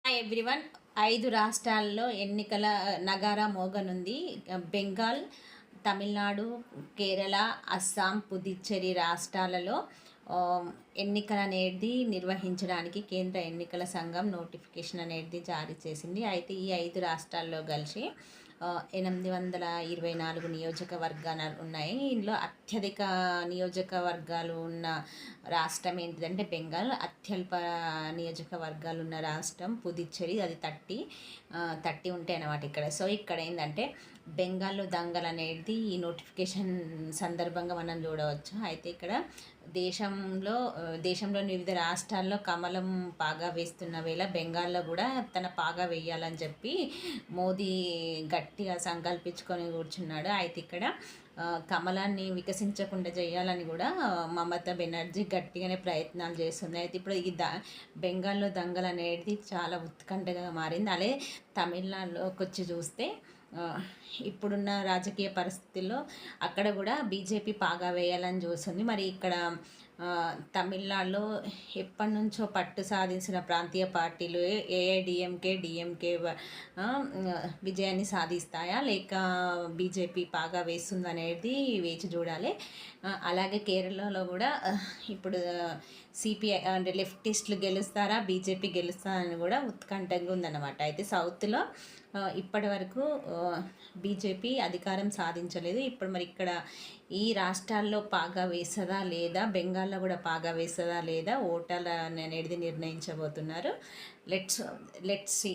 Hi everyone. 5 రాష్ట్రాల్లో ఎన్నికల నగారా మోగనుంది. బెంగాల్, తమిళనాడు, కేరళ, అస్సాం, పుదుచ్చేరి రాష్ట్రాలలో ఎన్నికలు అనేది నిర్వహించడానికి కేంద్ర ఎన్నికల సంఘం నోటిఫికేషన్ అనేది జారీ చేసింది. అయితే ఈ 5 రాష్ట్రాల్లో కలిసి 824 నియోజకవర్గాలు ఉన్నాయి. ఇందులో అత్యధిక నియోజకవర్గాలు ఉన్న రాష్ట్రం ఏంటిదంటే బెంగాల్, అత్యల్ప నియోజకవర్గాలు ఉన్న రాష్ట్రం పుదుచ్చేరి, అది 30 ఉంటాయి అన్నమాట ఇక్కడ. సో ఇక్కడ ఏంటంటే బెంగాల్లో దంగల్ అనేది ఈ నోటిఫికేషన్ సందర్భంగా మనం చూడవచ్చు. అయితే ఇక్కడ దేశంలోని వివిధ రాష్ట్రాల్లో కమలం పాగా వేస్తున్న వేళ బెంగాల్లో కూడా తన పాగా వేయాలని చెప్పి మోదీ గట్టిగా సంకల్పించుకొని కూర్చున్నాడు. అయితే ఇక్కడ కమలాన్ని వికసించకుండా చేయాలని కూడా మమతా బెనర్జీ గట్టిగానే ప్రయత్నాలు చేస్తుంది. అయితే ఇప్పుడు ఈ బెంగాల్లో దంగల్ అనేది చాలా ఉత్కంఠగా మారింది. అలాగే తమిళనాడులోకి వచ్చి చూస్తే ఇప్పుడున్న రాజకీయ పరిస్థితుల్లో అక్కడ కూడా బీజేపీ పాగా వేయాలని చూస్తుంది. మరి ఇక్కడ తమిళనాడులో ఎప్పటి నుంచో పట్టు సాధించిన ప్రాంతీయ పార్టీలు ఏఐడిఎంకే, డిఎంకే విజయాన్ని సాధిస్తాయా లేక బీజేపీ పాగా వేస్తుందనేది వేచి చూడాలి. అలాగే కేరళలో కూడా ఇప్పుడు సిపిఐ అంటే లెఫ్టిస్టులు గెలుస్తారా బీజేపీ గెలుస్తారని కూడా ఉత్కంఠంగా ఉందన్నమాట. అయితే సౌత్లో ఇప్పటి వరకు బీజేపీ అధికారం సాధించలేదు. ఇప్పుడు మరి ఇక్కడ ఈ రాష్ట్రాల్లో పాగా వేస్తుందా లేదా, బెంగాల్లో కూడా పాగా వేస్తుందా లేదా ఓటర్లు అనేది నిర్ణయించబోతున్నారు. Let's see.